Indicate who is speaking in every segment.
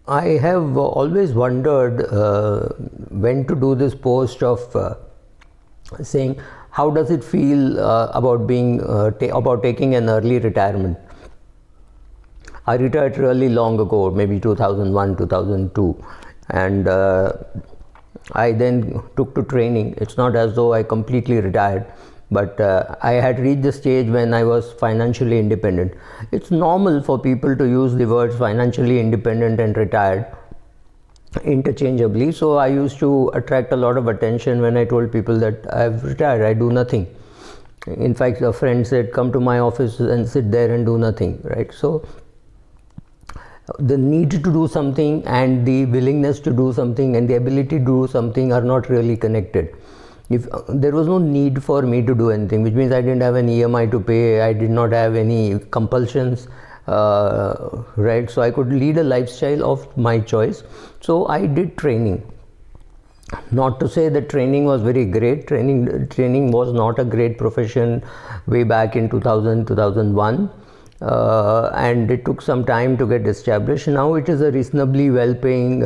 Speaker 1: I have always wondered when to do this post of saying how does it feel about being about taking an early retirement. I retired really long ago, maybe 2001, 2002, and I then took to training. It's not as though I completely retired, but I had reached the stage when I was financially independent. It's normal for people to use the words financially independent and retired interchangeably, so I used to attract a lot of attention when I told people that I've retired, I do nothing. In fact, a friend said, come to my office and sit there and do nothing, right? So the need to do something and the willingness to do something and the ability to do something are not really connected. If there was no need for me to do anything, which means I didn't have an EMI to pay, I did not have any compulsions, right? So I could lead a lifestyle of my choice. So I did training. Not to say that training was very great. Training was not a great profession way back in 2000, 2001. And it took some time to get established. Now it is a reasonably well-paying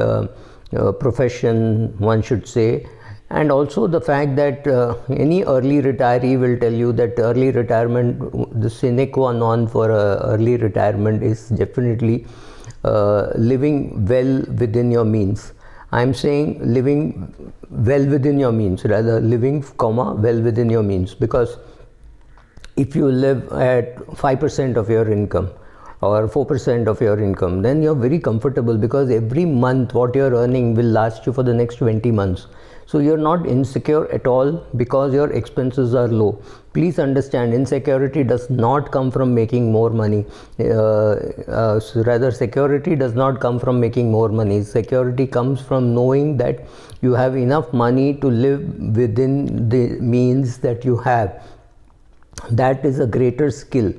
Speaker 1: profession, one should say. And also the fact that any early retiree will tell you that early retirement, the sine qua non for early retirement is definitely living well within your means. I'm saying living well within your means, rather living, well within your means, because if you live at 5% of your income or 4% of your income, then you're very comfortable, because every month what you're earning will last you for the next 20 months. So you're not insecure at all because your expenses are low. Please understand, insecurity does not come from making more money. Rather, security does not come from making more money. Security comes from knowing that you have enough money to live within the means that you have. That is a greater skill.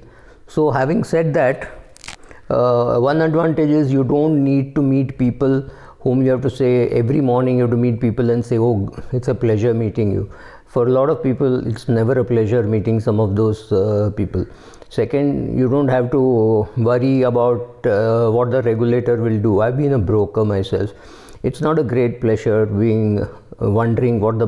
Speaker 1: So having said that, one advantage is you don't need to meet people whom you have to say every morning. You have to meet people and say, oh, it's a pleasure meeting you. For a lot of people, it's never a pleasure meeting some of those people. Second, you don't have to worry about what the regulator will do. I've been a broker myself. It's not a great pleasure being wondering what the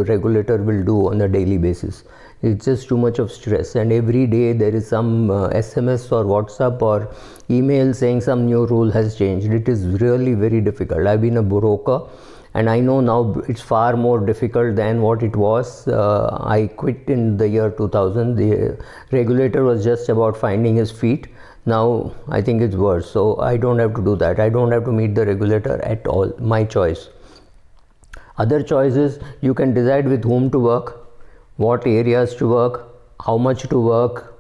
Speaker 1: regulator will do on a daily basis. It's just too much of stress, and every day there is some SMS or WhatsApp or email saying some new rule has changed. It is really very difficult. I've been a broker and I know now it's far more difficult than what it was. I quit in the year 2000. The regulator was just about finding his feet. Now I think it's worse. So I don't have to do that. I don't have to meet the regulator at all. My choice. Other choices, you can decide with whom to work, what areas to work, how much to work,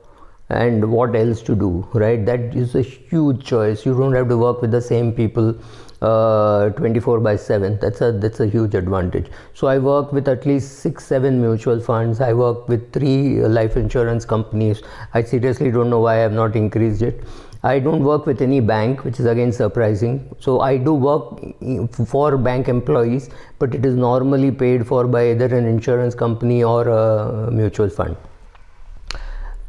Speaker 1: and what else to do, right? That is a huge choice. You don't have to work with the same people 24/7. That's a huge advantage. So I work with at least 6-7 mutual funds. I work with 3 life insurance companies. I seriously don't know why I have not increased it. I don't work with any bank, which is again surprising. So I do work for bank employees, but it is normally paid for by either an insurance company or a mutual fund.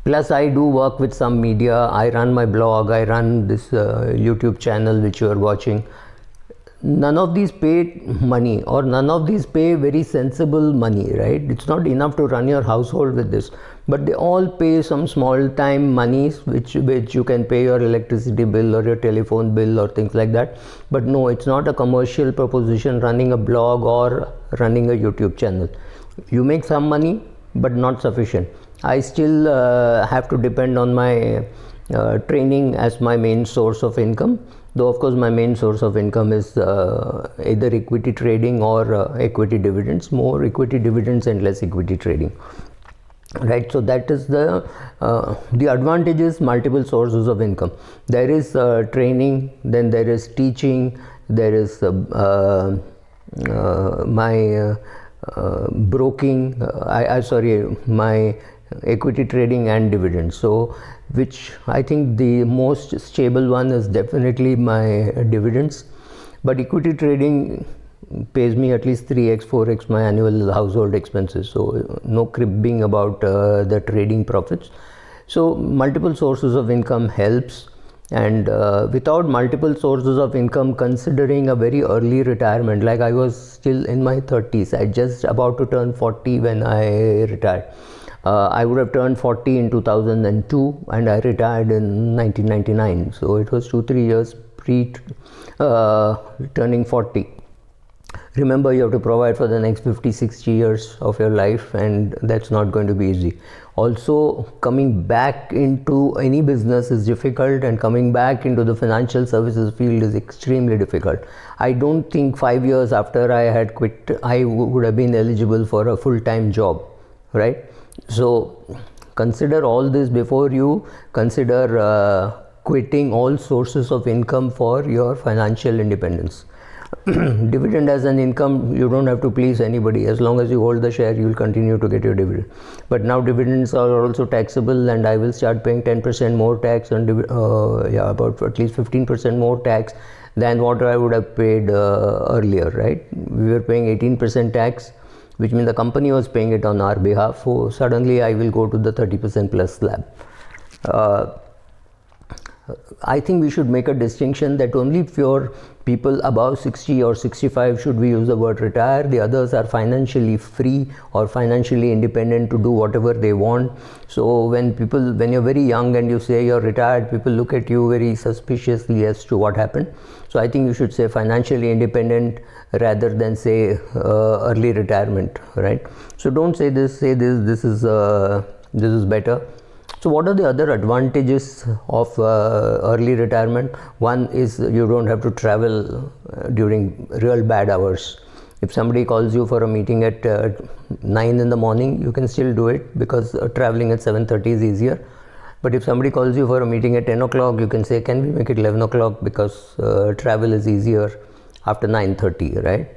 Speaker 1: Plus I do work with some media. I run my blog, I run this YouTube channel which you are watching. None of these pay money, or none of these pay very sensible money, right? It's not enough to run your household with this, but they all pay some small time monies which you can pay your electricity bill or your telephone bill or things like that. But no, it's not a commercial proposition running a blog or running a YouTube channel. You make some money, but not sufficient. I still have to depend on my training as my main source of income, though of course my main source of income is either equity trading or equity dividends, more equity dividends and less equity trading, right? So that is the advantage is multiple sources of income. There is training, then there is teaching, there is my broking, my equity trading and dividends. So which I think the most stable one is definitely my dividends, but equity trading pays me at least 3x 4x my annual household expenses, so no cribbing about the trading profits. So multiple sources of income helps. And without multiple sources of income, considering a very early retirement, like I was still in my 30s, I just about to turn 40 when I retired. I would have turned 40 in 2002 and I retired in 1999. So it was 2-3 years pre turning 40. Remember, you have to provide for the next 50-60 years of your life, and that's not going to be easy. Also, coming back into any business is difficult, and coming back into the financial services field is extremely difficult. I don't think 5 years after I had quit, I would have been eligible for a full-time job, right? So consider all this before you consider quitting all sources of income for your financial independence. Dividend as an income, you don't have to please anybody. As long as you hold the share, you will continue to get your dividend. But now dividends are also taxable, and I will start paying 10% more tax on about at least 15% more tax than what I would have paid earlier, right? We were paying 18% tax, which means the company was paying it on our behalf. So suddenly I will go to the 30% plus slab. I think we should make a distinction that only for people above 60 or 65 should we use the word retire. The others are financially free or financially independent to do whatever they want. So when you're very young and you say you're retired, people look at you very suspiciously as to what happened. So I think you should say financially independent rather than say early retirement, right? So don't say this, say this is better. So what are the other advantages of early retirement? One is you don't have to travel during real bad hours. If somebody calls you for a meeting at 9 in the morning, you can still do it because traveling at 7:30 is easier. But if somebody calls you for a meeting at 10 o'clock, you can say, can we make it 11 o'clock because travel is easier after 9:30, right?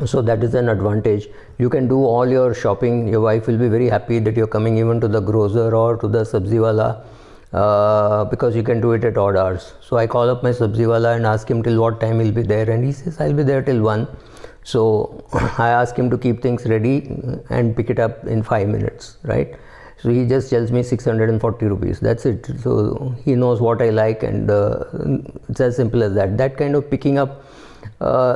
Speaker 1: So that is an advantage. You can do all your shopping. Your wife will be very happy that you're coming even to the grocer or to the sabzi wala because you can do it at odd hours. So I call up my sabzi wala and ask him till what time he'll be there, and he says I'll be there till 1. So I ask him to keep things ready and pick it up in 5 minutes, right? So he just tells me 640 rupees. That's it. So he knows what I like, and it's as simple as that. That kind of picking up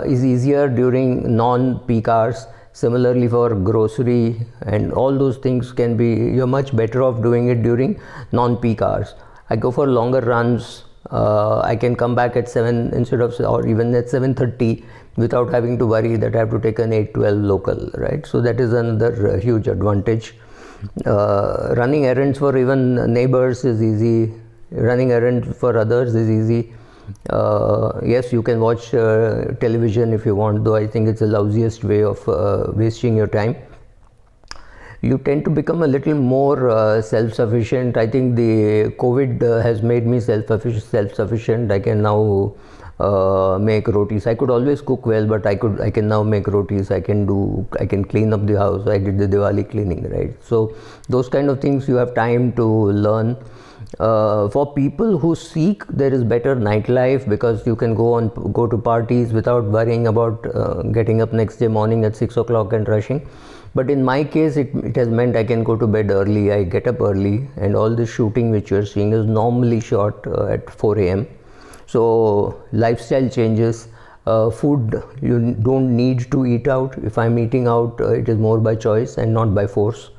Speaker 1: is easier during non-peak hours. Similarly for grocery and all those things you're much better off doing it during non-peak hours. I go for longer runs. I can come back at 7 instead of, or even at 7:30 without having to worry that I have to take an 8:12 local, right? So that is another huge advantage. Running errands for even neighbors is easy. Running errands for others is easy. Yes, you can watch television if you want, though I think it's the lousiest way of wasting your time. You tend to become a little more self-sufficient. I think the COVID has made me self-sufficient. I can now make rotis. I could always cook well, but I can now make rotis. I can clean up the house. I did the Diwali cleaning, right? So those kind of things you have time to learn. For people who seek, there is better nightlife because you can go to parties without worrying about getting up next day morning at 6 o'clock and rushing. But in my case, it has meant I can go to bed early. I get up early, and all the shooting which you are seeing is normally shot at 4 a.m. So lifestyle changes. Food, you don't need to eat out. If I'm eating out, it is more by choice and not by force.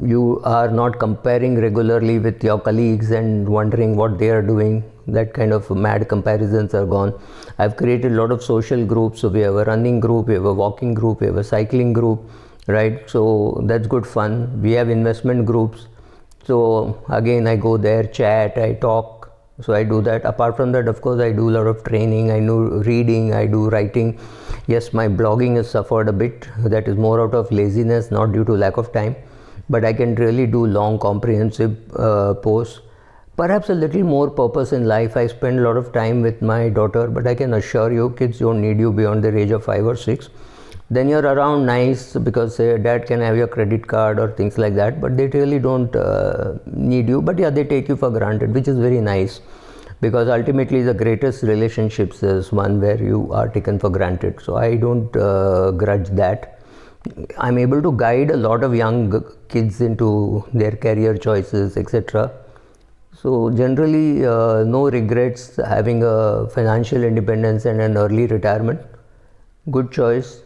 Speaker 1: You are not comparing regularly with your colleagues and wondering what they are doing. That kind of mad comparisons are gone. I've created a lot of social groups. So we have a running group, we have a walking group, we have a cycling group, right? So that's good fun. We have investment groups. So again, I go there, chat, I talk. So I do that. Apart from that, of course, I do a lot of training. I do reading, I do writing. Yes, my blogging has suffered a bit. That is more out of laziness, not due to lack of time. But I can really do long, comprehensive posts. Perhaps a little more purpose in life. I spend a lot of time with my daughter, but I can assure you, kids don't need you beyond the age of 5 or 6. Then you're around nice because dad can have your credit card or things like that, but they really don't need you. But yeah, they take you for granted, which is very nice, because ultimately the greatest relationships is one where you are taken for granted. So I don't grudge that. I'm able to guide a lot of young kids into their career choices, etc. So generally, no regrets having a financial independence and an early retirement. Good choice.